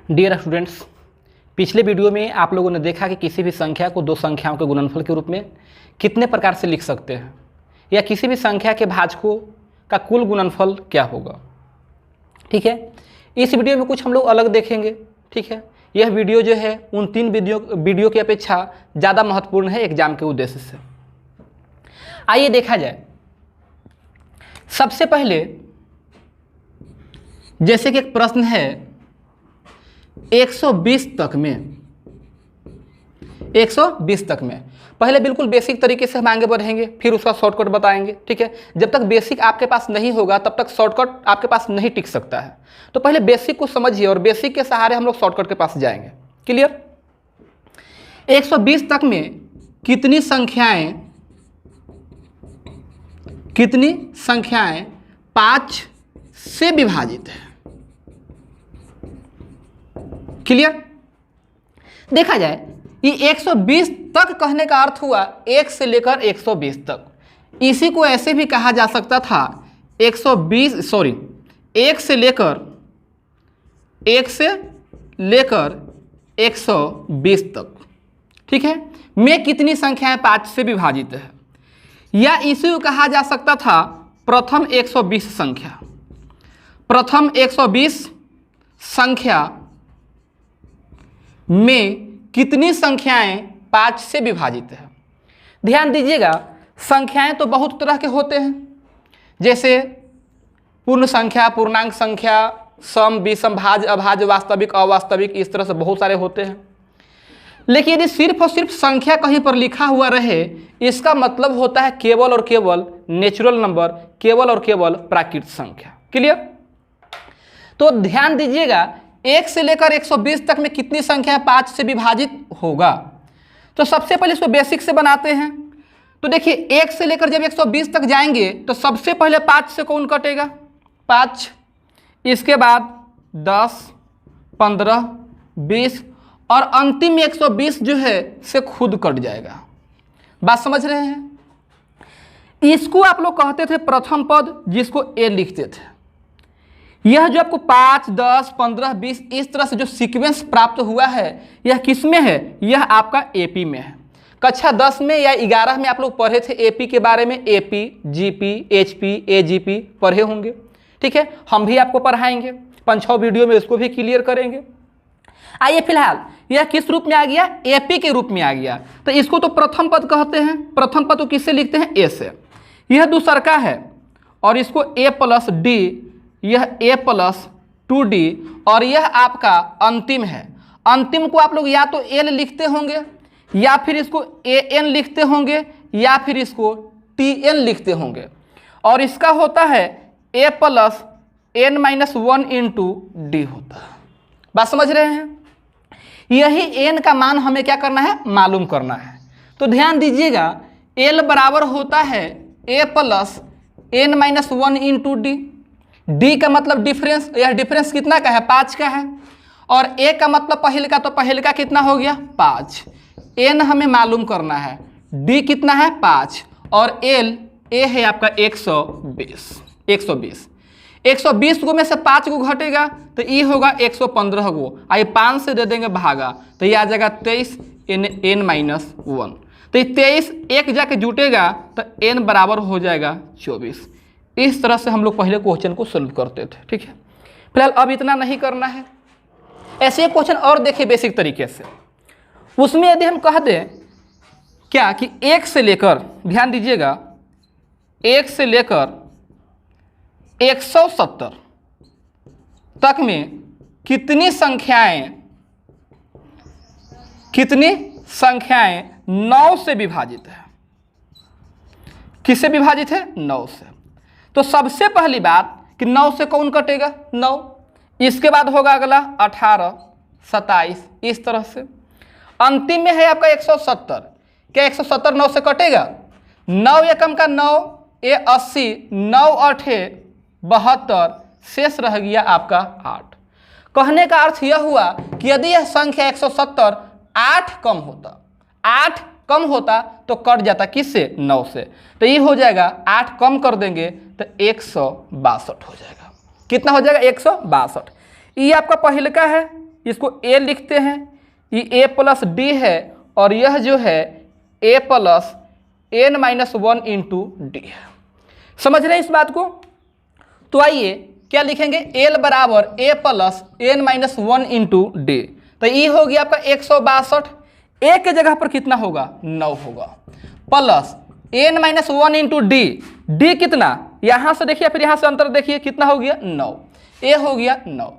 Dear students, पिछले video में आप लोगों ने देखा कि किसी भी संख्या को दो संख्याओं के गुणनफल के रूप में कितने प्रकार से लिख सकते हैं, या किसी भी संख्या के भाजकों का कुल गुणनफल क्या होगा। ठीक है, इस वीडियो में कुछ हम लोग अलग देखेंगे। ठीक है, यह वीडियो जो है उन तीन वीडियो की अपेक्षा ज़्यादा महत्वपूर्ण है एग्जाम के उद्देश्य से। आइए देखा जाए। सबसे पहले जैसे कि एक प्रश्न है 120 तक में, 120 तक में पहले बिल्कुल बेसिक तरीके से हम आगे बढ़ेंगे, फिर उसका शॉर्टकट बताएंगे। ठीक है, जब तक बेसिक आपके पास नहीं होगा तब तक शॉर्टकट आपके पास नहीं टिक सकता है। तो पहले बेसिक को समझिए और बेसिक के सहारे हम लोग शॉर्टकट के पास जाएंगे। क्लियर? 120 तक में कितनी संख्याएं 5 से विभाजित है। क्लियर? देखा जाए, ये 120 तक कहने का अर्थ हुआ 1 से लेकर 120 तक। इसी को ऐसे भी कहा जा सकता था 1 से लेकर 120 तक। ठीक है, में कितनी संख्याएं 5 से विभाजित है, या इसी को कहा जा सकता था प्रथम 120 संख्या। प्रथम 120 संख्या में कितनी संख्याएं 5 से विभाजित है। ध्यान दीजिएगा, संख्याएं तो बहुत तरह के होते हैं, जैसे पूर्ण संख्या, पूर्णांक संख्या, सम, विषम, भाज्य, अभाज्य, वास्तविक, अवास्तविक, इस तरह से बहुत सारे होते हैं। लेकिन यदि सिर्फ और सिर्फ संख्या कहीं पर लिखा हुआ रहे, इसका मतलब होता है केवल और केवल नेचुरल नंबर, केवल और केवल प्राकृतिक संख्या। क्लियर? तो ध्यान दीजिएगा, 1 से लेकर 120 तक में कितनी संख्या 5 से विभाजित होगा। तो सबसे पहले इसको बेसिक से बनाते हैं। तो देखिए, 1 से लेकर जब 120 तक जाएंगे तो सबसे पहले 5 से कौन कटेगा? 5, इसके बाद 10, 15, 20 और अंतिम 120 जो है से खुद कट जाएगा। बात समझ रहे हैं? इसको आप लोग कहते थे प्रथम पद, जिसको ए लिखते थे। यह जो आपको 5, 10, 15, 20 इस तरह से जो सीक्वेंस प्राप्त हुआ है, यह किस में है? यह आपका एपी में है। कक्षा 10 में या 11 में आप लोग पढ़े थे एपी के बारे में। एपी, जीपी, एचपी, एजीपी पढ़े होंगे। ठीक है, हम भी आपको पढ़ाएंगे, 5-6 वीडियो में इसको भी क्लियर करेंगे। आइए, फिलहाल यह किस रूप में आ गया? एपी के रूप में आ गया। तो इसको तो प्रथम पद कहते हैं। प्रथम पद को किससे लिखते हैं? ए से। यह दूसरका है और इसको ए प्लस डी, यह a प्लस 2d, और यह आपका अंतिम है। अंतिम को आप लोग या तो l लिखते होंगे, या फिर इसको an लिखते होंगे, या फिर इसको tn लिखते होंगे। और इसका होता है a plus n-1 into D होता है। बात समझ रहे हैं? यही n का मान हमें क्या करना है? मालूम करना है। तो ध्यान दीजिएगा, l बराबर होता है a plus n-1 into D. D का मतलब डिफरेंस, यह डिफरेंस कितना का है? 5 का है। और ए का मतलब पहले का, तो पहले का कितना हो गया? 5। एन हमें मालूम करना है, डी कितना है? 5। और एल, ए है आपका 120। 120 को में से 5 को घटेगा तो ये होगा 115 को। आइए 5 से दे देंगे भागा, तो ये आ जाएगा 23 n-1। तो ये 23 एक जाके जुटेगा तो n बराबर हो जाएगा 24। इस तरह से हम लोग पहले क्वेश्चन को सॉल्व करते थे। ठीक है, फिलहाल अब इतना नहीं करना है। ऐसे एक क्वेश्चन और देखिए बेसिक तरीके से। उसमें यदि हम कह दें क्या कि 1 से लेकर, ध्यान दीजिएगा, 1 से लेकर 170 तक में कितनी संख्याएं 9 से विभाजित है। किससे विभाजित है? 9 से। तो सबसे पहली बात कि 9 से कौन कटेगा? 9। इसके बाद होगा अगला 18, 27, इस तरह से। अंतिम में है आपका 170। क्या 170 9 से कटेगा? 9 एकम का 9, ये 80, 9 8 72, शेष रह गया आपका 8। कहने का अर्थ यह हुआ कि यदि यह संख्या 170 8 कम होता तो कट जाता किससे? 9 से। तो ये हो जाएगा 8 कम कर देंगे तो 162 हो जाएगा। कितना हो जाएगा? 162। ये आपका पहले का है, इसको a लिखते हैं, ये a प्लस डी है और यह जो है a plus n-1 into D है। समझ रहे हैं इस बात को? तो आइए क्या लिखेंगे, l बराबर a plus n-1 into D. तो ये हो गया आपका 162, a के जगह पर कितना होगा, 9 होगा, plus n-1 into D, D कितना, यहाँ से देखिए फिर यहाँ से अंतर देखिए कितना हो गया, 9, a हो गया 9।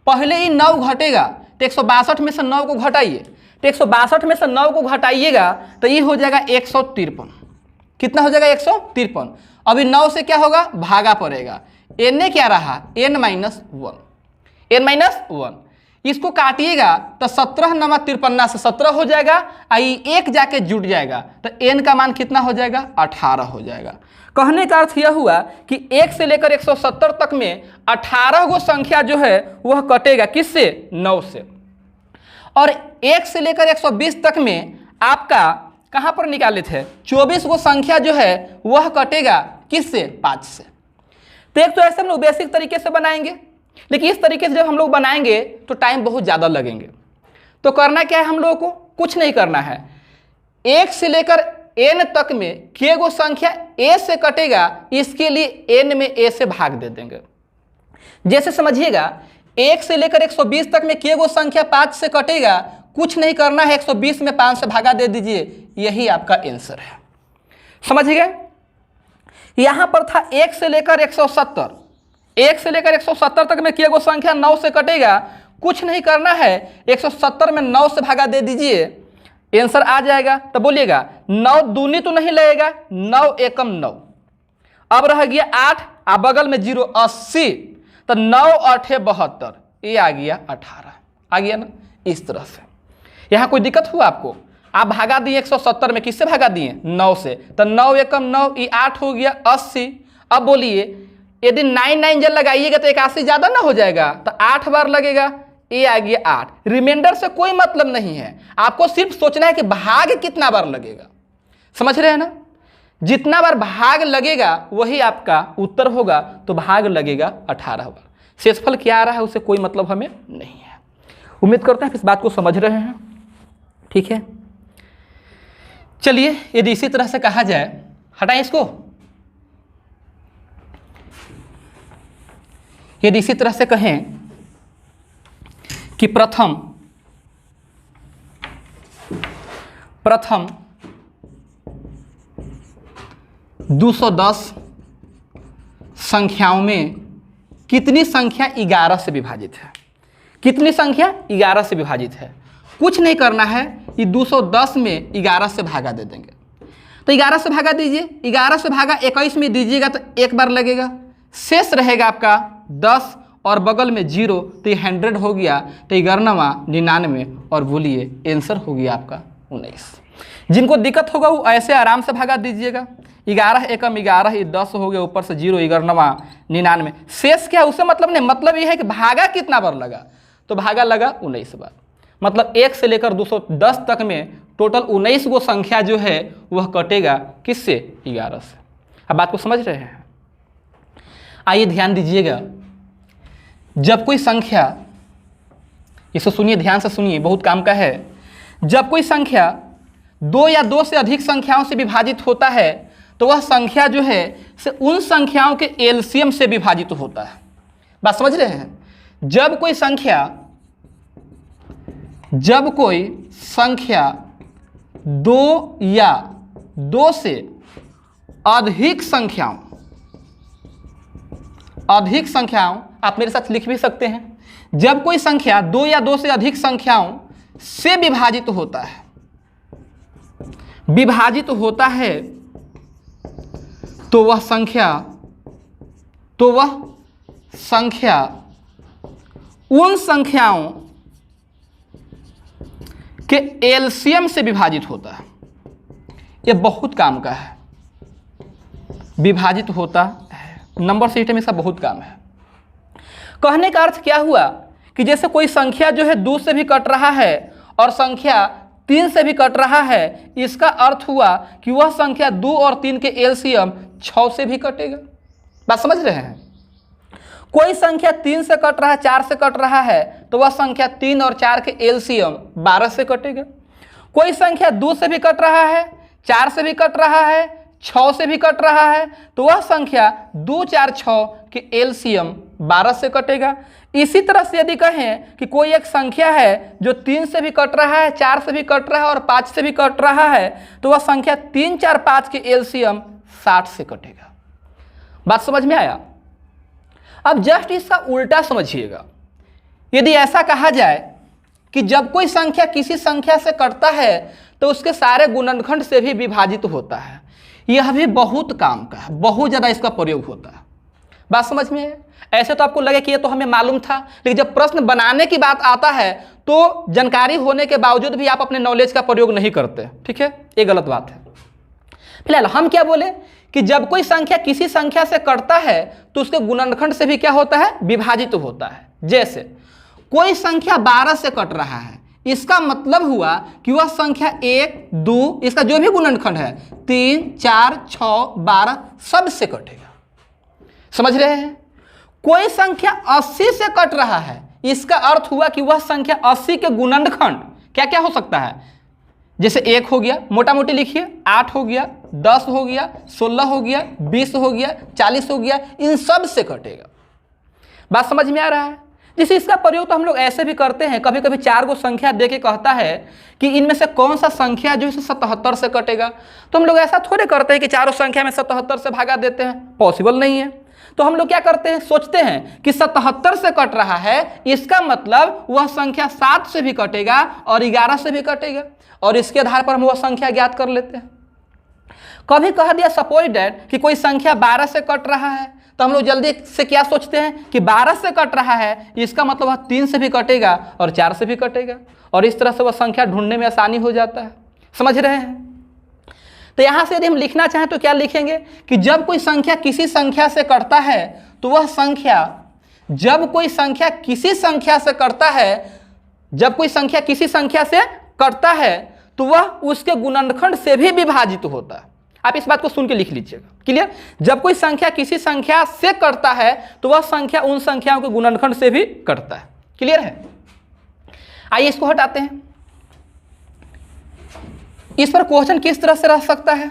पहले ही 9 घटेगा तो 162 में से 9 को घटाइए, तो 162 में से 9 को घटाइएगा तो ये हो जाएगा 153। कितना हो जाएगा, 153। अभी 9 से क्या होगा, भागा पड़ेगा, n क्या रहा, n-1, n-1, इसको काटिएगा तो 17 × 53 से 17 हो जाएगा, आई एक जाके जुट जाएगा तो n का मान कितना हो जाएगा, 18 हो जाएगा। कहने का अर्थ यह हुआ कि 1 से लेकर 170 तक में 18 गो संख्या जो है वह कटेगा, किससे, 9 से। और 1 से लेकर 120 तक में आपका कहाँ पर निकाले थे, 24 गो संख्या जो है वह कटेगा, किससे, 5 से। तो एक तो ऐसे हम लोग बेसिक तरीके से बनाएंगे, लेकिन इस तरीके से जब हम लोग बनाएंगे तो टाइम बहुत ज़्यादा लगेंगे। तो करना क्या है हम लोगों को, कुछ नहीं करना है, 1 से लेकर n तक में के गो संख्या a से कटेगा, इसके लिए n में a से भाग दे देंगे। जैसे समझिएगा 1 से लेकर 120 तक में के गो संख्या 5 से कटेगा, कुछ नहीं करना है, 120 में 5 से भागा दे दीजिए, यही आपका आंसर है। समझ गए? यहां पर था 1 से लेकर 170, 1 से लेकर 170 तक में के गो संख्या 9 से कटेगा, कुछ नहीं करना है, 170 में 9 से भागा दे दीजिए, आंसर आ जाएगा। तो बोलिएगा 9 दूनी तो नहीं लगेगा, 9 एकम 9, अब रह गया 8, आ बगल में 0, 80, तो 9 8 72, ये आ गया 18, आ गया ना। इस तरह से यहाँ कोई दिक्कत हुआ आपको, आप भागा दिए 170 में, किससे भागा दिए, 9 से, तो 9 एकम 9, ये 8 हो गया 80। अब बोलिए यदि 9 जब लगाइएगा तो 81 ज़्यादा ना हो जाएगा, तो 8 बार लगेगा, ये आ गया 8। रिमाइंडर से कोई मतलब नहीं है, आपको सिर्फ सोचना है कि भाग कितना बार लगेगा। समझ रहे हैं ना, जितना बार भाग लगेगा वही आपका उत्तर होगा, तो भाग लगेगा 18 बार। शेषफल क्या आ रहा है उससे कोई मतलब हमें नहीं है। उम्मीद करते हैं इस बात को समझ रहे हैं, ठीक है। चलिए यदि इसी तरह से कहा जाए, हटाएं इसको, यदि इसी तरह से कहें कि प्रथम 210 संख्याओं में कितनी संख्या 11 से विभाजित है, कितनी संख्या 11 से विभाजित है। कुछ नहीं करना है, ये 210 में 11 से भागा दे देंगे, तो 11 से भागा दीजिए, 11 से भागा 21 में दीजिएगा तो एक बार लगेगा, शेष रहेगा आपका 10 और बगल में 0, तो ये 100 हो गया, तो 11 99, और बोलिए आंसर हो गया आपका 19। जिनको दिक्कत होगा वो ऐसे आराम से भागा दीजिएगा, 11 एकम 11, ये 10 हो गया, ऊपर से 0, 11 99, शेष क्या उससे मतलब नहीं, मतलब ये है कि भागा कितना बार लगा, तो भागा लगा 19 बार। मतलब 1 से लेकर 210 तक में टोटल 19 गो संख्या जो है वह कटेगा, किससे, 11 से। अब बात को समझ रहे हैं? आइए ध्यान दीजिएगा, जब कोई संख्या, इसे सुनिए, ध्यान से सुनिए, बहुत काम का है। जब कोई संख्या 2 या 2 से अधिक संख्याओं से विभाजित होता है तो वह संख्या जो है से उन संख्याओं के एलसीएम से विभाजित होता है। बात समझ रहे हैं? जब कोई संख्या 2 या 2 से अधिक संख्याओं, आप मेरे साथ लिख भी सकते हैं, जब कोई संख्या 2 या 2 से अधिक संख्याओं से विभाजित होता है तो वह संख्या उन संख्याओं के एलसीएम से विभाजित होता है। यह बहुत काम का है, विभाजित होता है, नंबर सिस्टम इसका बहुत काम है। कहने का अर्थ क्या हुआ कि जैसे कोई संख्या जो है 2 से भी कट रहा है और संख्या 3 से भी कट रहा है, इसका अर्थ हुआ कि वह संख्या 2 और 3 के एलसीएम 6 से भी कटेगा। बात समझ रहे हैं? कोई संख्या 3 से कट रहा है, 4 से कट रहा है, तो वह संख्या 3 और 4 के एलसीएम 12 से कटेगा। कोई संख्या 2 से भी कट रहा है, 4 से भी कट रहा है, 6 से भी कट रहा है, तो वह संख्या 2, 4, 6 के एलसीएम 12 से कटेगा। इसी तरह से यदि कहें कि कोई एक संख्या है जो 3 से भी कट रहा है, 4 से भी कट रहा है और 5 से भी कट रहा है, तो वह संख्या 3, 4, 5 के एलसीएम 60 से कटेगा। बात समझ में आया? अब जस्ट इसका उल्टा समझिएगा। यदि ऐसा कहा जाए कि जब कोई संख्या किसी संख्या से कटता है तो उसके सारे गुणनखंड से भी विभाजित होता है, यह भी बहुत काम का है, बहुत ज़्यादा इसका प्रयोग होता है। बात समझ में है? ऐसे तो आपको लगे कि ये तो हमें मालूम था, लेकिन जब प्रश्न बनाने की बात आता है तो जानकारी होने के बावजूद भी आप अपने नॉलेज का प्रयोग नहीं करते। ठीक है, ये गलत बात है। फिलहाल हम क्या बोले कि जब कोई संख्या किसी संख्या से कटता है तो उसके गुणनखंड से भी क्या होता है? विभाजित होता है। जैसे कोई संख्या 12 से कट रहा है, इसका मतलब हुआ कि वह संख्या 1, 2, इसका जो भी गुणनखंड है 3, 4, 6, 12 सब से कटेगा। समझ रहे हैं? कोई संख्या 80 से कट रहा है, इसका अर्थ हुआ कि वह संख्या 80 के गुणनखंड क्या क्या हो सकता है? जैसे 1 हो गया, मोटा मोटी लिखिए, 8 हो गया, 10 हो गया, 16 हो गया, 20 हो गया, 40 हो गया, इन सब से कटेगा। बात समझ में आ रहा है? जैसे इसका प्रयोग तो हम लोग ऐसे भी करते हैं, कभी कभी 4 को संख्या दे के कहता है कि इनमें से कौन सा संख्या जो है 77 से कटेगा, तो हम लोग ऐसा थोड़े करते हैं कि चारों संख्या में 77 से भागा देते हैं, पॉसिबल नहीं है। तो हम लोग क्या करते हैं? सोचते हैं कि 77 से कट रहा है, इसका मतलब वह संख्या 7 से भी कटेगा और 11 से भी कटेगा, और इसके आधार पर हम वह संख्या ज्ञात कर लेते हैं। कभी कह दिया सपोज दैट कि कोई संख्या 12 से कट रहा है, तो हम लोग जल्दी से क्या सोचते हैं कि 12 से कट रहा है, इसका मतलब वह 3 से भी कटेगा और 4 से भी कटेगा, और इस तरह से वह संख्या ढूंढने में आसानी हो जाता है। समझ रहे हैं? तो यहाँ से यदि हम लिखना चाहें तो क्या लिखेंगे कि जब कोई संख्या किसी संख्या से कटता है तो वह संख्या, जब कोई संख्या किसी संख्या से कटता है, जब कोई संख्या किसी संख्या से कटता है तो वह उसके गुणनखंड से भी विभाजित होता है। आप इस बात को सुन के लिख लीजिएगा। क्लियर? जब कोई संख्या किसी संख्या से कटता है तो वह संख्या उन संख्याओं के गुणनखंड से भी कटता है। क्लियर है? आइए इसको हटाते हैं। इस पर क्वेश्चन किस तरह से रह सकता है?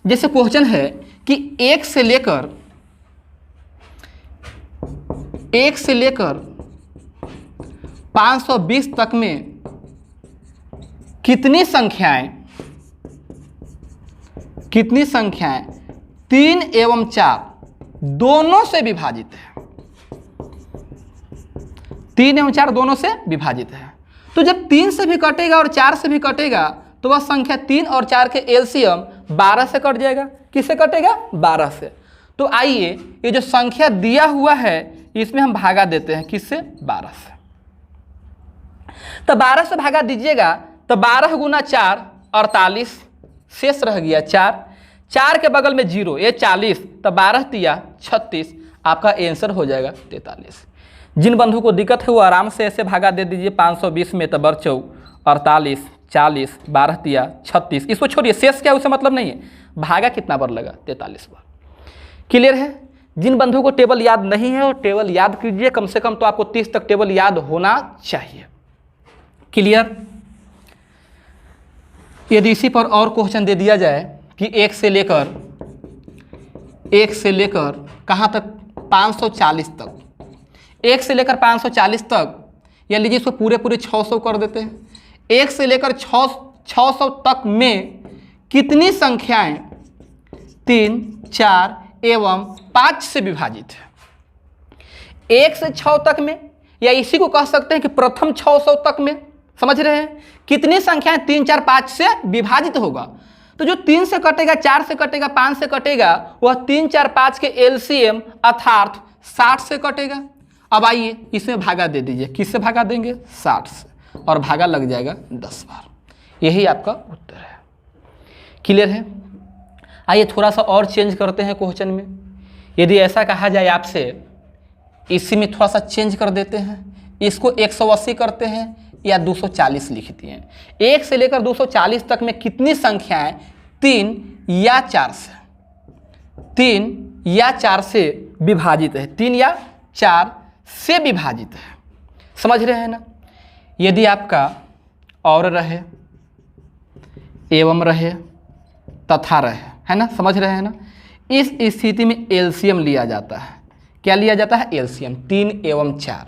जैसे क्वेश्चन है कि 1 से लेकर 520 तक में कितनी संख्याएं 3 एवं 4 दोनों से विभाजित है? 3 एवं 4 दोनों से विभाजित है। तो जब 3 से भी कटेगा और 4 से भी कटेगा तो वह संख्या 3 और 4 के एलसीएम 12 से कट जाएगा। किससे कटेगा? 12 से। तो आइए ये जो संख्या दिया हुआ है इसमें हम भागा देते हैं। किससे? 12 से। तो 12 से भागा दीजिएगा तो 12 गुना 4 48, शेष रह गया 4, 4 के बगल में 0, ये 40, तो 12 तिया 36, आपका आंसर हो जाएगा 43। जिन बंधु को दिक्कत है वो आराम से ऐसे भागा दे दीजिए। 520 में तो बर 48, 40, 12 तिया 36, इसको छोड़िए, शेष क्या उसे मतलब नहीं है, भागा कितना बार लगा? 43 बार। क्लियर है? जिन बंधुओं को टेबल याद नहीं है वो टेबल याद कीजिए, कम से कम तो आपको 30 तक टेबल याद होना चाहिए। क्लियर? यदि इसी पर और क्वेश्चन दे दिया जाए कि 1 से लेकर कहाँ तक? 540 तक। 1 से लेकर 540 तक, या लीजिए इसको पूरे 600 कर देते हैं। 1 से लेकर 600 तक में कितनी संख्याएं 3, 4 एवं 5 से विभाजित है? 1 से 6 तक में, या इसी को कह सकते हैं कि प्रथम 600 तक में। समझ रहे हैं? कितनी संख्याएं 3, 4, 5 से विभाजित होगा? तो जो 3 से कटेगा, 4 से कटेगा, 5 से कटेगा, वह 3, 4, 5 के एलसीएम अर्थात 60 से कटेगा। अब आइए इसमें भागा दे दीजिए। किससे भागा देंगे? 60 से, और भागा लग जाएगा 10 बार। यही आपका उत्तर है। क्लियर है? आइए थोड़ा सा और चेंज करते हैं क्वेश्चन में। यदि ऐसा कहा जाए आपसे, इसी में थोड़ा सा चेंज कर देते हैं, इसको 180 करते हैं या 240 लिख दिए हैं। 1 से लेकर 240 तक में कितनी संख्याएं 3 या 4 से विभाजित है, 3 या 4 से विभाजित है। समझ रहे हैं ना। यदि आपका और रहे, एवं रहे, तथा रहे, है ना, समझ रहे हैं ना, इस स्थिति में एलसीएम लिया जाता है। क्या लिया जाता है? एलसीएम। 3 एवं 4,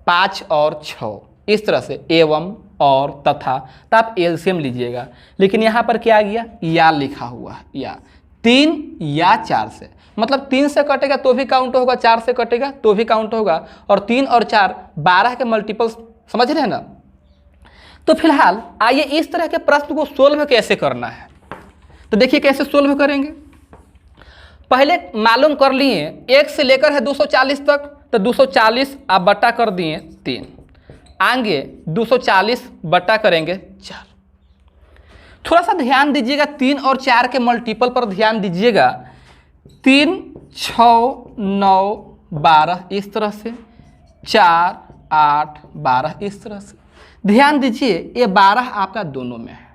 5 और 6, इस तरह से एवं और तथा, तो आप एलसीएम लीजिएगा। लेकिन यहाँ पर क्या आ गया? या लिखा हुआ है, या 3 या 4 से, मतलब 3 से कटेगा तो भी काउंट होगा, 4 से कटेगा तो भी काउंट होगा, और 3 और 4 12 के मल्टीपल्स। समझ रहे हैं ना। तो फिलहाल आइए इस तरह के प्रश्न को सोल्व कैसे करना है, तो देखिए कैसे सोल्व करेंगे। पहले मालूम कर लिए 1 से लेकर है 240 तक, तो 240 आप बट्टा कर दिए 3, आगे 240 बट्टा करेंगे 4। थोड़ा सा ध्यान दीजिएगा, 3 और 4 के मल्टीपल पर ध्यान दीजिएगा। 3, 6, 9, 12 इस तरह से, 4, 8, 12 इस तरह से। ध्यान दीजिए ये 12 आपका दोनों में है।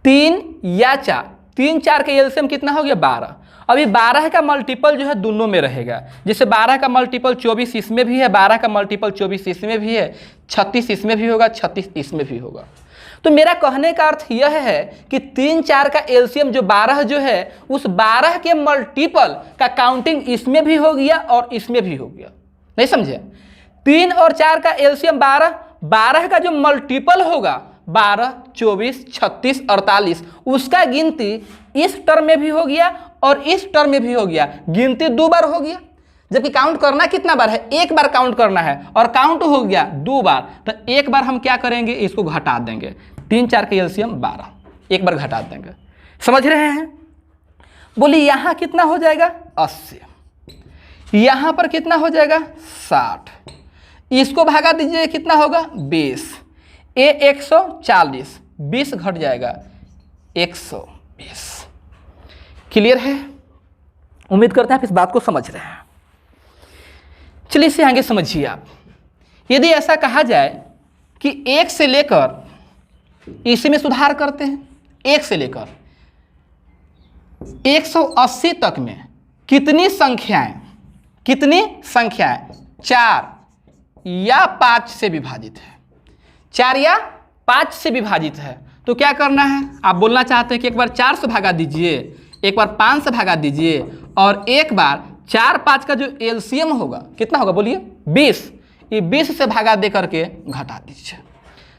3 या 4, 3 4 के एलसीएम कितना हो गया? 12। अभी 12 का मल्टीपल जो है दोनों में रहेगा। जैसे 12 का मल्टीपल 24 इसमें भी है, 12 का मल्टीपल 24 इसमें भी है, 36 इसमें भी होगा, 36 इसमें भी होगा। तो मेरा कहने का अर्थ यह है कि 3 4 का एलसीएम जो 12 जो है, उस 12 के मल्टीपल का काउंटिंग इसमें भी हो गया और इसमें भी हो गया। नहीं समझे? 3 और 4 का एलसीएम 12, 12 का जो मल्टीपल होगा 12, 24, 36, 48, उसका गिनती इस टर्म में भी हो गया और इस टर्म में भी हो गया। गिनती 2 बार हो गया, जबकि काउंट करना कितना बार है? 1 बार काउंट करना है, और काउंट हो गया 2 बार। तो 1 बार हम क्या करेंगे? इसको घटा देंगे। 3 4 के एलसीएम 12, 1 बार घटा देंगे। समझ रहे हैं? बोलिए यहाँ कितना हो जाएगा? 80। यहाँ पर कितना हो जाएगा? 60। इसको भागा दीजिए, कितना होगा? 20। 140, 20 घट जाएगा 120। क्लियर है? उम्मीद करते हैं आप इस बात को समझ रहे हैं। चलिए इसे आगे समझिए आप। यदि ऐसा कहा जाए कि 1 से लेकर, इसी में सुधार करते हैं, 1 से लेकर 180 तक में कितनी संख्याएं 4 या 5 से विभाजित है? 4 या 5 से विभाजित है। तो क्या करना है? आप बोलना चाहते हैं कि एक बार 4 से भागा दीजिए, एक बार 5 से भागा दीजिए, और एक बार 4 5 का जो एलसीएम होगा कितना होगा? बोलिए 20। ये 20 से भागा दे करके घटा दीजिए।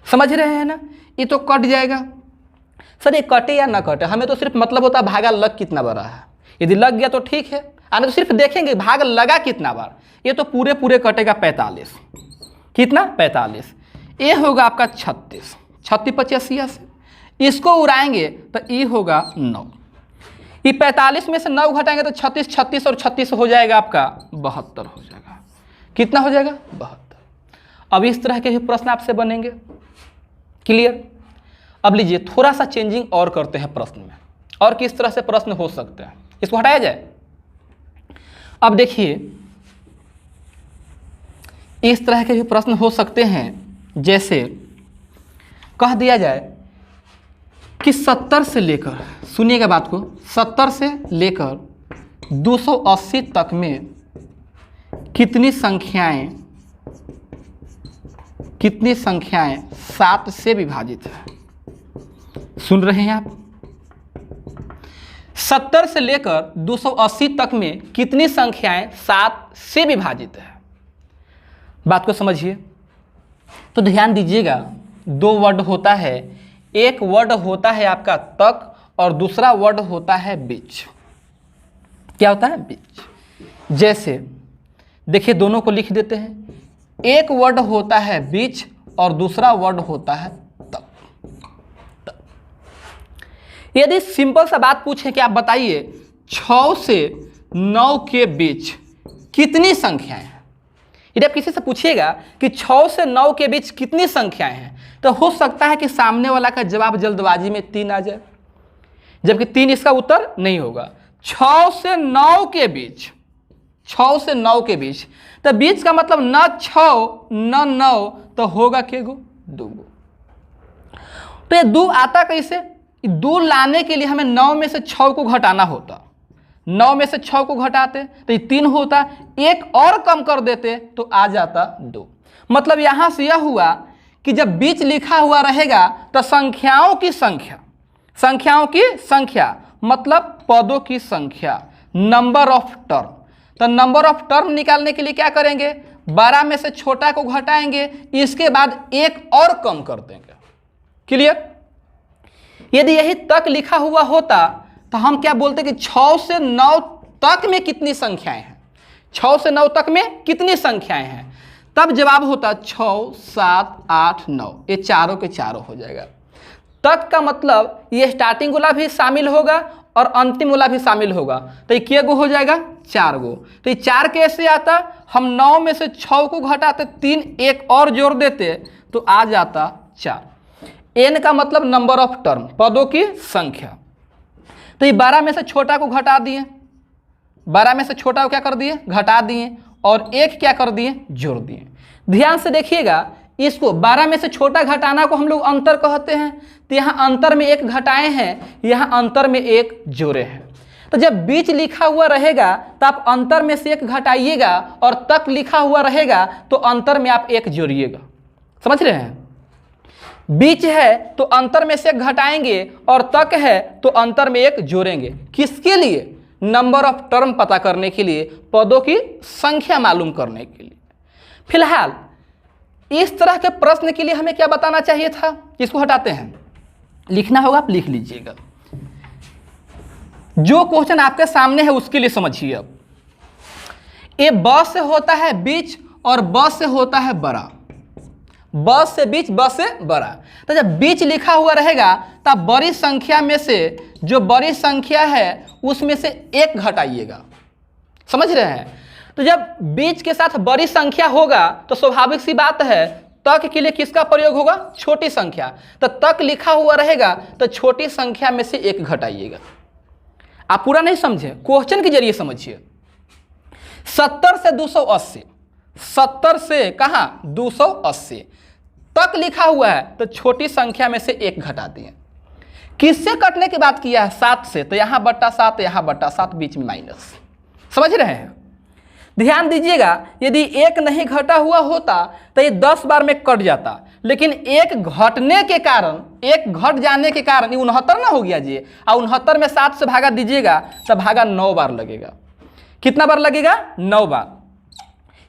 समझ रहे हैं ना। ये तो कट जाएगा। सर ये कटे या ना कटे, हमें तो सिर्फ मतलब होता है भागा लग कितना बार है। यदि लग गया तो ठीक है, हमें तो सिर्फ देखेंगे भाग लगा कितना बार। ये तो पूरे पूरे कटेगा 45। कितना? 45। ये होगा आपका 36, 36 85 से इसको उड़ाएंगे तो ये होगा 9। ये 45 में से 9 घटाएंगे तो 36, 36 और 36 हो जाएगा आपका 72 हो जाएगा। कितना हो जाएगा? 72। अब इस तरह के भी प्रश्न आपसे बनेंगे। क्लियर? अब लीजिए थोड़ा सा चेंजिंग और करते हैं प्रश्न में, और किस तरह से प्रश्न हो सकते हैं, इसको हटाया जाए। अब देखिए इस तरह के भी प्रश्न हो सकते हैं, जैसे कह दिया जाए कि 70 से लेकर, सुनिएगा बात को, 70 से लेकर 280 तक में कितनी संख्याएं 7 से विभाजित है? सुन रहे हैं आप? 70 से लेकर 280 तक में कितनी संख्याएं 7 से विभाजित है? बात को समझिए। तो ध्यान दीजिएगा, 2 वर्ड होता है। एक वर्ड होता है आपका तक, और दूसरा वर्ड होता है बीच। क्या होता है? बीच। जैसे देखिए दोनों को लिख देते हैं। एक वर्ड होता है बीच और दूसरा वर्ड होता है तक। यदि सिंपल सा बात पूछे कि आप बताइए 6 से 9 के बीच कितनी संख्याएं हैं, यदि आप किसी से पूछिएगा कि 6 से 9 के बीच कितनी संख्याएं हैं, तो हो सकता है कि सामने वाला का जवाब जल्दबाजी में 3 आ जाए, जबकि 3 इसका उत्तर नहीं होगा। 6 से 9 के बीच, 6 से 9 के बीच, तो बीच का मतलब न 6 न 9, तो होगा के गो? 2 गो। तो ये 2 आता कैसे? 2 लाने के लिए हमें 9 में से 6 को घटाना होता, 9 में से 6 को घटाते तो ये 3 होता, एक और कम कर देते तो आ जाता 2। मतलब यहाँ से यह हुआ कि जब बीच लिखा हुआ रहेगा तो संख्याओं की संख्या मतलब पदों की संख्या, नंबर ऑफ टर्म। तो नंबर ऑफ टर्म निकालने के लिए क्या करेंगे, बड़ा में से छोटा को घटाएंगे, इसके बाद एक और कम कर देंगे। क्लियर? यदि यही तक लिखा हुआ होता तो हम क्या बोलते कि 6 से 9 तक में कितनी संख्याएं हैं, 6 से 9 तक में कितनी संख्याएं हैं, तब जवाब होता 6, 7, 8, 9, ये चारों के चारों हो जाएगा। तक का मतलब ये स्टार्टिंग वाला भी शामिल होगा और अंतिम वाला भी शामिल होगा, तो ये कितने गो हो जाएगा, 4 गो। तो ये 4 कैसे आता, हम 9 में से 6 को घटाते, 3 एक और जोड़ देते तो आ जाता 4। एन का मतलब नंबर ऑफ टर्म, पदों की संख्या। तो ये 12 में से छोटा को घटा दिए, 12 में से छोटा को क्या कर दिए, घटा दिए, और एक क्या कर दिए, जोड़ दिए। ध्यान से देखिएगा, इसको 12 में से छोटा घटाना को हम लोग अंतर कहते हैं, तो यहाँ अंतर में एक घटाए हैं, यहाँ अंतर में एक जोड़े हैं। तो जब बीच लिखा हुआ रहेगा तो आप अंतर में से एक घटाइएगा, और तक लिखा हुआ रहेगा तो अंतर में आप एक जोड़िएगा। समझ रहे हैं? बीच है तो अंतर में से एक घटाएंगे, और तक है तो अंतर में एक जोड़ेंगे। किसके लिए? नंबर ऑफ टर्म पता करने के लिए, पदों की संख्या मालूम करने के लिए। फिलहाल इस तरह के प्रश्न के लिए हमें क्या बताना चाहिए था, इसको हटाते हैं, लिखना होगा, आप लिख लीजिएगा। जो क्वेश्चन आपके सामने है उसके लिए समझिए। अब ये ब से होता है बीच और ब से होता है बड़ा, ब से बीच, ब से बड़ा। तो जब बीच लिखा हुआ रहेगा तब बड़ी संख्या में से जो बड़ी संख्या है उसमें से एक घटाइएगा। समझ रहे हैं? तो जब बीच के साथ बड़ी संख्या होगा तो स्वाभाविक सी बात है, तक के लिए किसका प्रयोग होगा, छोटी संख्या। तो तक लिखा हुआ रहेगा तो छोटी संख्या में से एक घटाइएगा। आप पूरा नहीं समझे, क्वेश्चन के जरिए समझिए। 70 से 280, 70 से कहाँ, 280, तक लिखा हुआ है तो छोटी संख्या में से एक घटा दिए। किससे कटने की बात किया है, 7 से, तो यहाँ बट्टा 7, यहाँ बट्टा 7, बीच में माइनस। समझ रहे हैं? ध्यान दीजिएगा, यदि एक नहीं घटा हुआ होता तो ये 10 बार में कट जाता, लेकिन एक घटने के कारण, एक घट जाने के कारण ये 69 ना हो गया जी। और 69 में 7 से भागा दीजिएगा तो भागा 9 बार लगेगा। कितना बार लगेगा, 9 बार।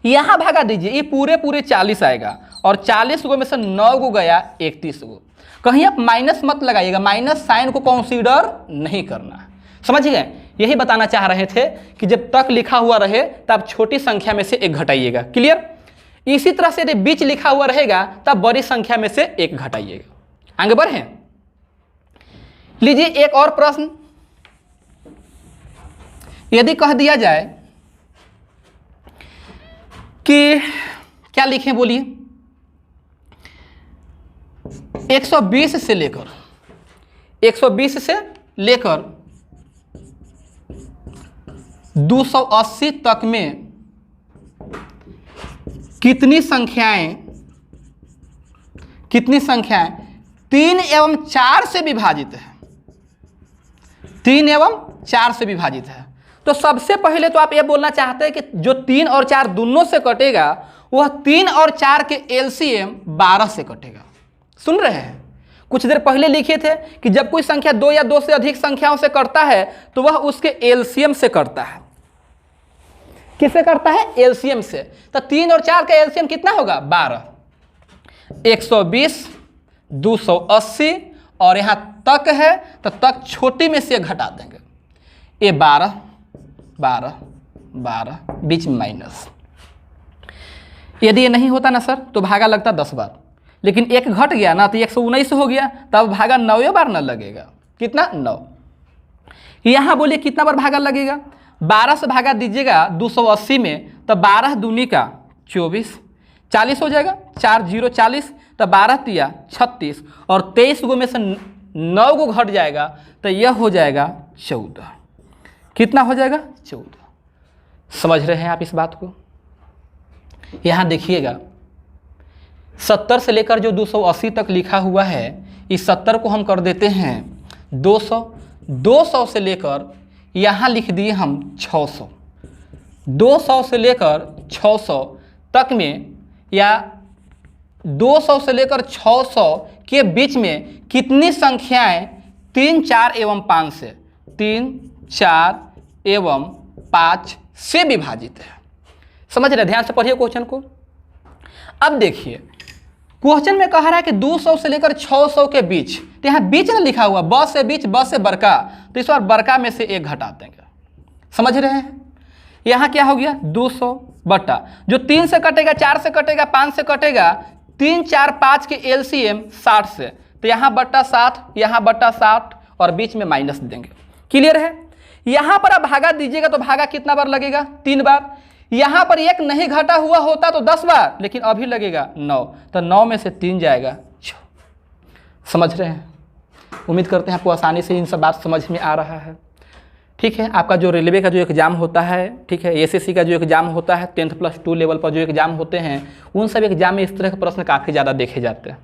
यहाँ भागा दीजिए, ये पूरे 40 आएगा, और 40 गो में से 9 गो गया 31 गो। कहीं आप माइनस मत लगाइएगा, माइनस साइन को कंसीडर नहीं करना। समझ गए? यही बताना चाह रहे थे कि जब तक लिखा हुआ रहे तब छोटी संख्या में से एक घटाइएगा। क्लियर? इसी तरह से यदि बीच लिखा हुआ रहेगा तब बड़ी संख्या में से एक घटाइएगा। आगे बढ़ें, लीजिए एक और प्रश्न। यदि कह दिया जाए कि क्या लिखें, बोलिए, 120 से लेकर 280 तक में कितनी संख्याएं 3 एवं 4 से विभाजित है, 3 एवं 4 से विभाजित है। तो सबसे पहले तो आप ये बोलना चाहते हैं कि जो 3 और 4 दोनों से कटेगा वह 3 और 4 के एलसीएम 12 से कटेगा। सुन रहे हैं? कुछ देर पहले लिखे थे कि जब कोई संख्या 2 या 2 से अधिक संख्याओं से करता है तो वह उसके एलसीएम से करता है। किससे करता है? एलसीएम से। तो 3 और 4 का एलसीएम कितना होगा? 12। 120, 280 और यहाँ तक है तो तक छोटी में से घटा देंगे। ये 12, 12, 12, बीच में माइनस। यदि ये नहीं होता ना सर तो भागा लगता 10 बार, लेकिन एक घट गया ना तो 119 हो गया, तब भागा 9 बार ना लगेगा। कितना? 9। यहाँ बोलिए कितना बार भागा लगेगा? 12 से भागा दीजिएगा 280 में तो 12 दूनी का 24, 40 हो जाएगा। 4 0 40, तो 12 तिया 36, और 23 गो में से 9 गो घट जाएगा तो यह हो जाएगा 14। कितना हो जाएगा? 14। समझ रहे हैं आप इस बात को? यहाँ देखिएगा, 70 से लेकर जो 280 तक लिखा हुआ है, इस 70 को हम कर देते हैं 200, 200 से लेकर यहाँ लिख दिए हम 600। 200 से लेकर 600 तक में या 200 से लेकर 600 के बीच में कितनी संख्याएं 3, 4 एवं 5 से 3, 4 एवं 5 से विभाजित है। समझ रहे? ध्यान से पढ़िए क्वेश्चन को। अब देखिए क्वेश्चन में कह रहा है कि 200 से लेकर 600 के बीच, तो यहाँ बीच ना लिखा हुआ, ब से बीच, ब से बड़का, तो इस बार बड़का में से एक घटा देंगे। समझ रहे हैं? यहाँ क्या हो गया 200 बटा जो 3 से कटेगा, 4 से कटेगा, 5 से कटेगा, 3, 4, 5 के एलसीएम 60 से, तो यहाँ बट्टा 60, यहाँ बट्टा 60 और बीच में माइनस देंगे। क्लियर है? यहाँ पर आप भागा दीजिएगा तो भागा कितना बार लगेगा? 3 बार। यहाँ पर एक नहीं घटा हुआ होता तो 10 बार, लेकिन अभी लगेगा 9, तो 9 में से 3 जाएगा 6। समझ रहे हैं? उम्मीद करते हैं आपको आसानी से इन सब बात समझ में आ रहा है। ठीक है, आपका जो रेलवे का जो एग्ज़ाम होता है, ठीक है, एसएससी का जो एग्ज़ाम होता है, 10+2 लेवल पर जो एग्ज़ाम होते हैं, उन सब एग्ज़ाम में इस तरह के प्रश्न काफ़ी ज़्यादा देखे जाते हैं।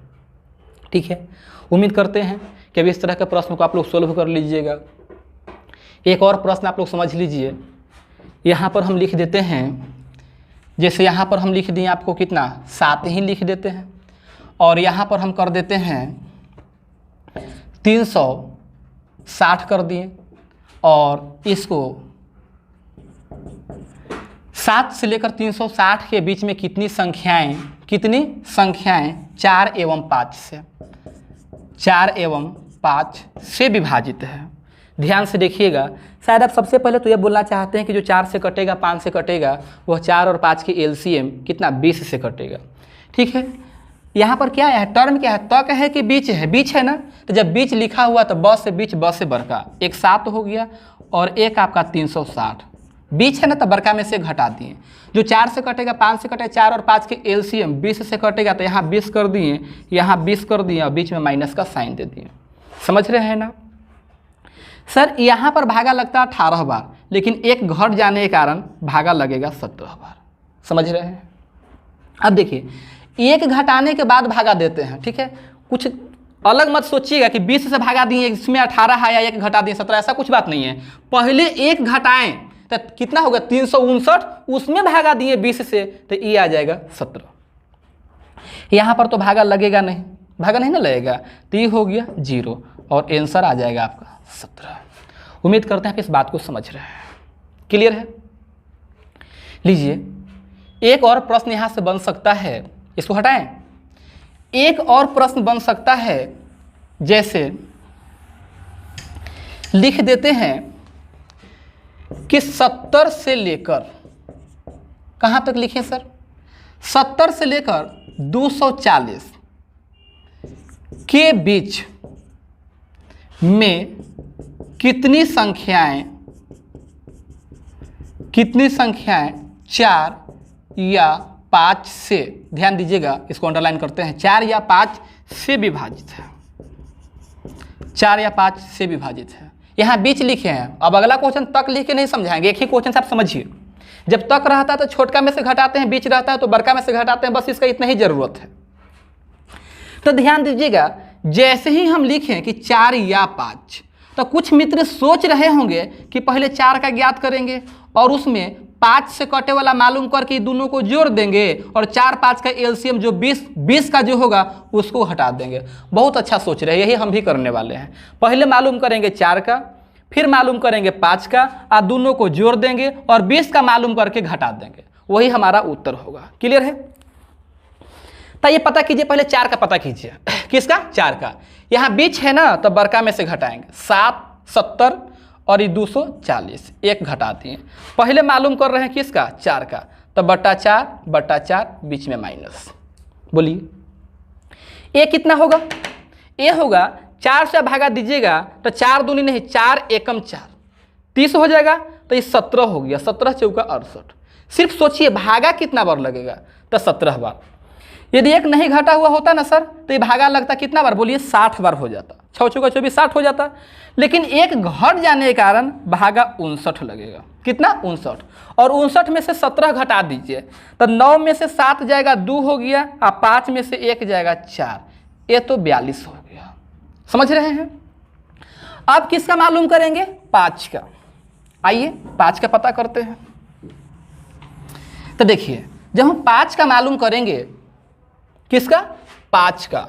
ठीक है, उम्मीद करते हैं कि अभी इस तरह के प्रश्न को आप लोग सोल्व कर लीजिएगा। एक और प्रश्न आप लोग समझ लीजिए। यहाँ पर हम लिख देते हैं, जैसे यहाँ पर हम लिख दिए आपको कितना 7 ही लिख देते हैं, और यहाँ पर हम कर देते हैं 360 कर दिए, और इसको 7 से लेकर 360 के बीच में कितनी संख्याएं 4 एवं 5 से विभाजित है। ध्यान से देखिएगा। शायद आप सबसे पहले तो ये बोलना चाहते हैं कि जो 4 से कटेगा, 5 से कटेगा, वह 4 और 5 के एलसीएम कितना 20 से कटेगा। ठीक है, यहाँ पर क्या है, टर्म क्या है, तक है कि बीच है? बीच है ना, तो जब बीच लिखा हुआ तो ब से बीच, ब से बड़का, एक 7 हो गया और एक आपका 360। बीच है ना, तो बड़का में से घटा दिए। जो 4 से कटेगा, 5 से कटेगा, 4 और 5 के एलसीएम 20 से कटेगा, तो यहाँ 20 कर दिए, यहाँ 20 कर दिए और बीच में माइनस का साइन दे दिए। समझ रहे हैं ना? सर यहाँ पर भागा लगता है 18 बार, लेकिन एक घट जाने के कारण भागा लगेगा 17 बार। समझ रहे हैं? अब देखिए, एक घटाने के बाद भागा देते हैं। ठीक है, कुछ अलग मत सोचिएगा कि 20 से भागा दिए, इसमें 18 है या एक घटा दिए 17, ऐसा कुछ बात नहीं है। पहले एक घटाएं तो कितना होगा 359, उसमें भागा दिए 20 से, तो ये आ जाएगा 17। यहाँ पर तो भागा लगेगा नहीं, भागा नहीं ना लगेगा, तो ये हो गया 0 और आंसर आ जाएगा आपका 17। उम्मीद करते हैं आप इस बात को समझ रहे हैं। क्लियर है? लीजिए, एक और प्रश्न यहाँ से बन सकता है, इसको हटाएं। एक और प्रश्न बन सकता है, जैसे लिख देते हैं कि 70 से लेकर, कहाँ तक लिखें सर? 70 से लेकर 240 के बीच में कितनी संख्याएं 4 या 5 से, ध्यान दीजिएगा, इसको अंडरलाइन करते हैं, 4 या 5 से विभाजित है। 4 या 5 से विभाजित है। यहाँ बीच लिखे हैं। अब अगला क्वेश्चन तक लिख के नहीं समझाएंगे, एक ही क्वेश्चन से आप समझिए। जब तक रहता है तो छोटका में से घटाते हैं, बीच रहता है तो बड़का में से घटाते हैं, बस इसका इतना ही जरूरत है। तो ध्यान दीजिएगा, जैसे ही हम लिखें कि 4 या 5, तो कुछ मित्र सोच रहे होंगे कि पहले 4 का ज्ञात करेंगे और उसमें 5 से कटे वाला मालूम करके दोनों को जोड़ देंगे और 4, 5 का एलसीएम जो 20 का जो होगा उसको हटा देंगे। बहुत अच्छा सोच रहे हैं, यही हम भी करने वाले हैं। पहले मालूम करेंगे 4 का, फिर मालूम करेंगे 5 का, और दोनों को जोड़ देंगे और 20 का मालूम करके घटा देंगे। वही हमारा उत्तर होगा। क्लियर है? तो ये पता कीजिए, पहले 4 का पता कीजिए। किसका? 4 का। यहाँ बीच है ना, तो बड़का में से घटाएंगे, 7, 70 और ये 240, एक घटा दिए। पहले मालूम कर रहे हैं किसका? 4 का, तो बट्टा 4 बीच में माइनस। बोलिए ये कितना होगा? ये होगा 4 से भागा दीजिएगा तो 4 दूनी नहीं, 4 एकम 4, 30 हो जाएगा, तो ये 17 हो गया। 17 चौका 68। सिर्फ सोचिए भागा कितना बार लगेगा, तो 17 बार। यदि एक नहीं घटा हुआ होता ना सर, तो ये भागा लगता कितना बार? बोलिए 60 बार हो जाता। 6 चौका 24, 60 हो जाता। लेकिन एक घट जाने के कारण भागा 59 लगेगा। कितना? 59। और 59 में से 17 घटा दीजिए, तो 9 में से 7 जाएगा 2 हो गया, और 5 में से 1 जाएगा 4, ये तो 42 हो गया। समझ रहे हैं? अब किसका मालूम करेंगे? 5 का। आइए 5 का पता करते हैं। तो देखिए जब हम 5 का मालूम करेंगे, किसका? 5 का,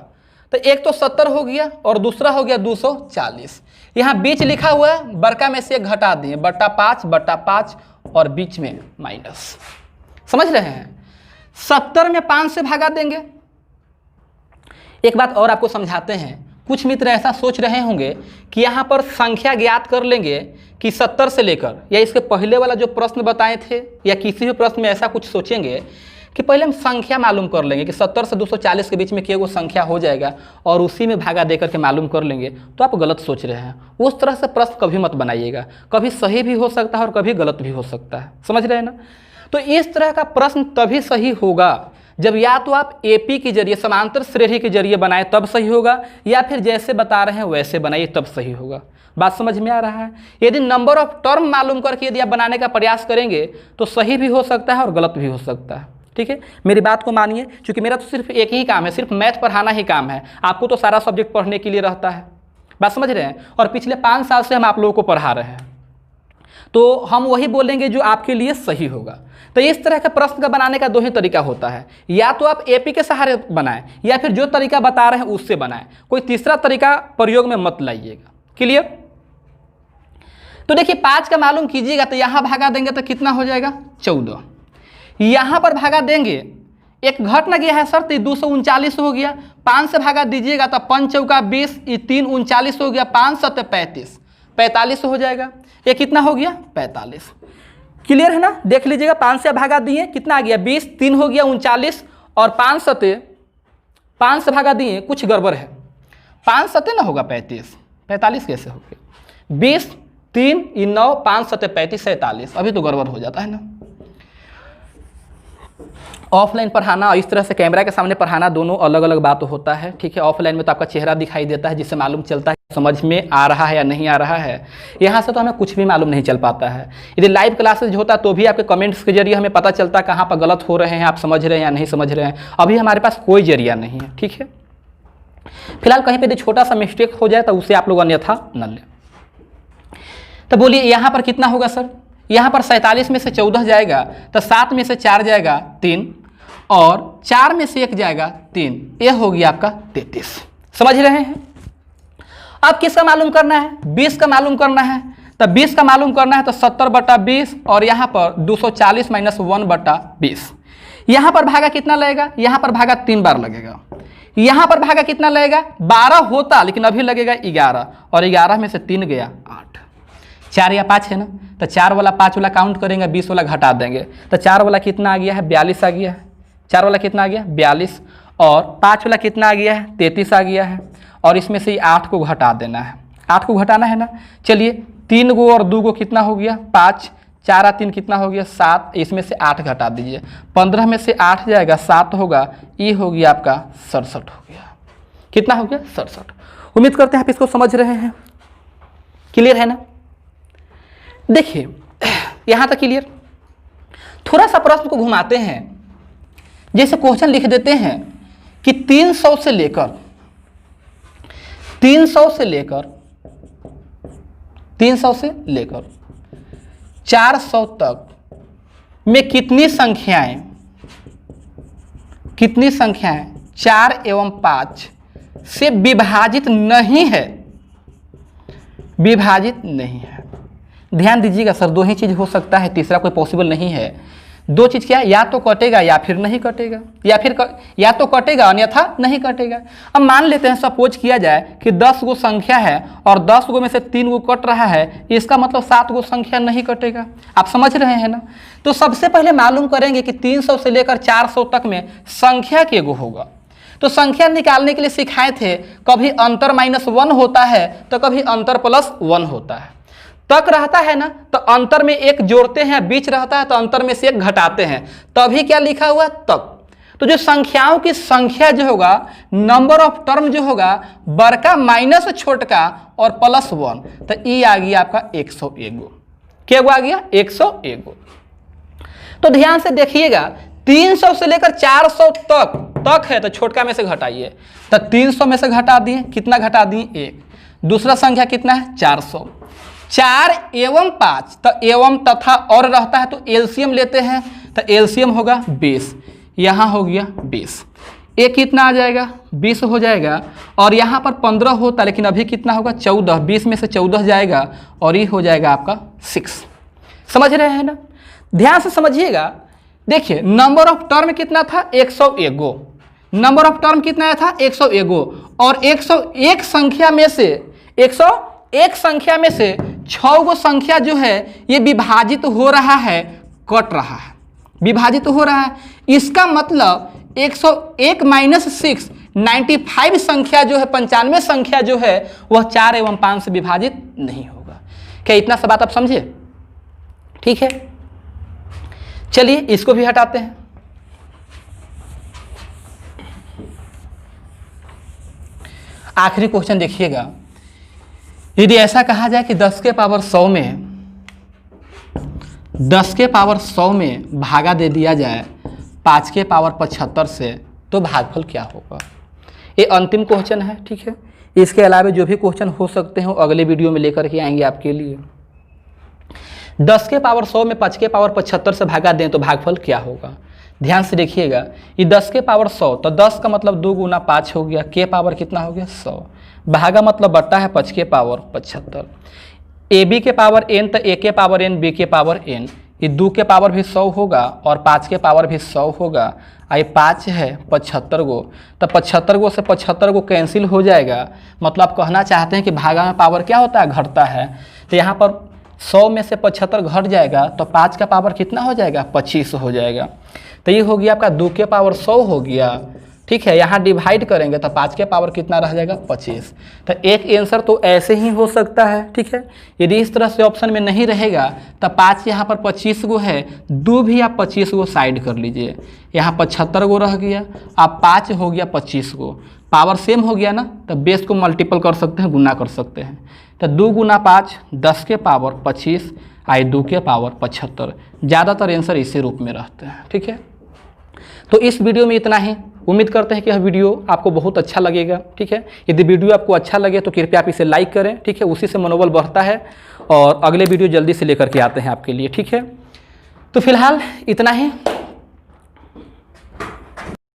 तो एक तो 70 हो गया और दूसरा हो गया 240। यहाँ बीच लिखा हुआ है, बड़का में से एक घटा दिए, बट्टा 5 और बीच में माइनस। समझ रहे हैं? 70 में 5 से भागा देंगे। एक बात और आपको समझाते हैं, कुछ मित्र ऐसा सोच रहे होंगे कि यहाँ पर संख्या ज्ञात कर लेंगे कि 70 से लेकर, या इसके पहले वाला जो प्रश्न बताए थे या किसी भी प्रश्न में ऐसा कुछ सोचेंगे कि पहले हम संख्या मालूम कर लेंगे कि 70 से 240 के बीच में क्या वो संख्या हो जाएगा और उसी में भागा देकर के मालूम कर लेंगे, तो आप गलत सोच रहे हैं। उस तरह से प्रश्न कभी मत बनाइएगा, कभी सही भी हो सकता है और कभी गलत भी हो सकता है। समझ रहे हैं ना? तो इस तरह का प्रश्न तभी सही होगा जब या तो आप एपी के जरिए, समांतर श्रेणी के जरिए बनाएं तब सही होगा, या फिर जैसे बता रहे हैं वैसे बनाइए तब सही होगा। बात समझ में आ रहा है? यदि नंबर ऑफ टर्म मालूम करके यदि आप बनाने का प्रयास करेंगे तो सही भी हो सकता है और गलत भी हो सकता है। ठीक है, मेरी बात को मानिए, क्योंकि मेरा तो सिर्फ एक ही काम है, सिर्फ मैथ पढ़ाना ही काम है। आपको तो सारा सब्जेक्ट पढ़ने के लिए रहता है। बात समझ रहे हैं? और पिछले 5 साल से हम आप लोगों को पढ़ा रहे हैं, तो हम वही बोलेंगे जो आपके लिए सही होगा। तो इस तरह के प्रश्न का बनाने का 2 ही तरीका होता है, या तो आप एपी के सहारे बनाएं या फिर जो तरीका बता रहे हैं उससे बनाएं। कोई तीसरा तरीका प्रयोग में मत लाइएगा। क्लियर? तो देखिए 5 का मालूम कीजिएगा तो यहाँ भागा देंगे तो कितना हो जाएगा? 14। यहाँ पर भागा देंगे, एक घट ना गया है सर, तो 239 हो गया। 5 से भागा दीजिएगा तो 5 चौका 20, 3 39 हो गया, 5 7 35, 45 हो जाएगा। ये कितना हो गया? 45। क्लियर है ना? देख लीजिएगा, 5 से भागा दिए कितना आ गया? 20, 3 हो गया 39 और 5 से भागा दिए, कुछ गड़बड़ है। 5 7 ना होगा 35, 45 कैसे हो गया? 20, 3 9, 5 7 35, 47, अभी तो गड़बड़ हो जाता है ना। ऑफलाइन पढ़ाना और इस तरह से कैमरा के सामने पढ़ाना दोनों अलग अलग बात होता है। ठीक है, ऑफलाइन में तो आपका चेहरा दिखाई देता है, जिससे मालूम चलता है समझ में आ रहा है या नहीं आ रहा है। यहाँ से तो हमें कुछ भी मालूम नहीं चल पाता है। यदि लाइव क्लासेज होता तो भी आपके कमेंट्स के जरिए हमें पता चलता कहाँ पर गलत हो रहे हैं, आप समझ रहे हैं या नहीं समझ रहे हैं। अभी हमारे पास कोई जरिया नहीं है। ठीक है, फिलहाल कहीं पर यदि छोटा सा मिस्टेक हो जाए तो उसे आप लोग अन्यथा न लें। तो बोलिए यहाँ पर कितना होगा सर? यहाँ पर 47 में से 14 जाएगा तो 7 में से 4 जाएगा 3 और 4 में से 1 जाएगा 3, यह हो गया आपका 33। समझ रहे हैं? अब किसका मालूम करना है? 20 का मालूम करना है। तो 20 का मालूम करना है तो 70/20 और यहाँ पर 240 - 1/20। यहाँ पर भागा कितना लगेगा? यहाँ पर भागा 3 बार लगेगा। यहाँ पर भागा कितना लगेगा? 12 होता, लेकिन अभी लगेगा 11 और 11 में से 3 गया 8। 4 या 5 है ना, तो 4 वाला 5 वाला काउंट करेंगे, 20 वाला घटा देंगे तो 4 वाला कितना आ गया है? 42 आ गया है। 4 वाला कितना आ गया? 42 और 5 वाला कितना आ गया है? 33 आ गया है। और इसमें से 8 को घटा देना है, 8 को घटाना है ना। चलिए 3 गो और 2 गो कितना हो गया? 5, 4 और 3 कितना हो गया? 7, इसमें से 8 घटा दीजिए। 15 में से 8 जाएगा 7 होगा, ये हो गया आपका 67 हो गया। कितना हो गया? 67। उम्मीद करते हैं आप इसको समझ रहे हैं। क्लियर है ना? देखिए यहाँ तक क्लियर। थोड़ा सा प्रश्न को घुमाते हैं, जैसे क्वेश्चन लिख देते हैं कि 300 से लेकर 400 तक में कितनी संख्याएं 4 एवं 5 से विभाजित नहीं है? विभाजित नहीं है। ध्यान दीजिएगा सर, 2 ही चीज़ हो सकता है, तीसरा कोई पॉसिबल नहीं है। 2 चीज़ क्या है? या तो कटेगा या फिर नहीं कटेगा, या तो कटेगा अन्यथा नहीं कटेगा। अब मान लेते हैं, सपोज किया जाए कि 10 गो संख्या है और 10 गो में से 3 गो कट रहा है, इसका मतलब 7 गो संख्या नहीं कटेगा। आप समझ रहे हैं ना? तो सबसे पहले मालूम करेंगे कि 300 से लेकर 400 तक में संख्या के गो होगा। तो संख्या निकालने के लिए सिखाए थे, कभी अंतर -1 होता है तो कभी अंतर +1 होता है। तक रहता है ना, तो अंतर में 1 जोड़ते हैं, बीच रहता है तो अंतर में से 1 घटाते हैं, तभी क्या लिखा हुआ? तक। तो जो संख्याओं की संख्या जो होगा, नंबर ऑफ टर्म जो होगा, बड़का माइनस छोटका और +1, तो ये आ गया आपका 101 गो। क्या गो आ गया? 101 गो। तो ध्यान से देखिएगा, 300 से लेकर 400 तक है तो छोटका में से घटाइए, तो 300 में से घटा दिए, कितना घटा दिए? 1। दूसरा संख्या कितना है? 400। 4 एवं 5, तो एवं तथा और रहता है तो एलसीएम लेते हैं, तो एलसीएम होगा 20, यहाँ हो गया 20, एक कितना आ जाएगा 20 हो जाएगा, और यहाँ पर 15 होता लेकिन अभी कितना होगा 14, 20 में से 14 जाएगा और ये हो जाएगा आपका 6। समझ रहे हैं ना, ध्यान से समझिएगा। देखिए नंबर ऑफ टर्म कितना था 101, नंबर ऑफ टर्म कितना था 101, और 101 संख्या में से 101 संख्या में से 6 गो संख्या जो है ये विभाजित हो रहा है, कट रहा है, विभाजित हो रहा है। इसका मतलब 101 माइनस 6 95 संख्या जो है 95 संख्या जो है वह 4 एवं 5 से विभाजित नहीं होगा। क्या इतना सा बात आप समझे? ठीक है, चलिए इसको भी हटाते हैं। आखिरी क्वेश्चन देखिएगा, यदि ऐसा कहा जाए कि 10 के पावर 100 में 10 के पावर 100 में भागा दे दिया जाए 5 के पावर 75 से, तो भागफल क्या होगा? ये अंतिम क्वेश्चन है, ठीक है। इसके अलावा जो भी क्वेश्चन हो सकते हैं अगले वीडियो में लेकर के आएंगे आपके लिए। 10 के पावर 100 में 5 के पावर 75 से भागा दें तो भागफल क्या होगा? ध्यान से देखिएगा, ये 10 के पावर 100, तो 10 का मतलब 2 गुना 5 हो गया, के पावर कितना हो गया 100, भागा मतलब बट्टा है 5 के पावर 75, ए बी के पावर n, तो ए के पावर n, बी के पावर n, ये 2 के पावर भी 100 होगा और 5 के पावर भी 100 होगा, ये 5 है 75 गो, तो 75 गो से 75 गो कैंसिल हो जाएगा। मतलब कहना चाहते हैं कि भागा में पावर क्या होता है, घटता है, तो यहाँ पर 100 में से 75 घट जाएगा तो 5 का पावर कितना हो जाएगा 25 हो जाएगा। तो ये हो गया आपका 2 के पावर 100 हो गया, ठीक है। यहाँ डिवाइड करेंगे तो 5 के पावर कितना रह जाएगा 25। तो एक आंसर तो ऐसे ही हो सकता है, ठीक है। यदि इस तरह से ऑप्शन में नहीं रहेगा तो 5 यहाँ पर 25 गो है, 2 भी आप 25 गो साइड कर लीजिए, यहाँ 75 गो रह गया, आप 5 हो गया 25 गो, पावर सेम हो गया ना, तो बेस को मल्टीपल कर सकते हैं, गुना कर सकते हैं। तो 2 गुना 5 10 के पावर 25, आई 2 के पावर 75, ज़्यादातर आंसर इसी रूप में रहते हैं, ठीक है। तो इस वीडियो में इतना ही। उम्मीद करते हैं कि यह वीडियो आपको बहुत अच्छा लगेगा, ठीक है। यदि वीडियो आपको अच्छा लगे तो कृपया आप इसे लाइक करें, ठीक है, उसी से मनोबल बढ़ता है और अगले वीडियो जल्दी से लेकर के आते हैं आपके लिए, ठीक है। तो फिलहाल इतना ही।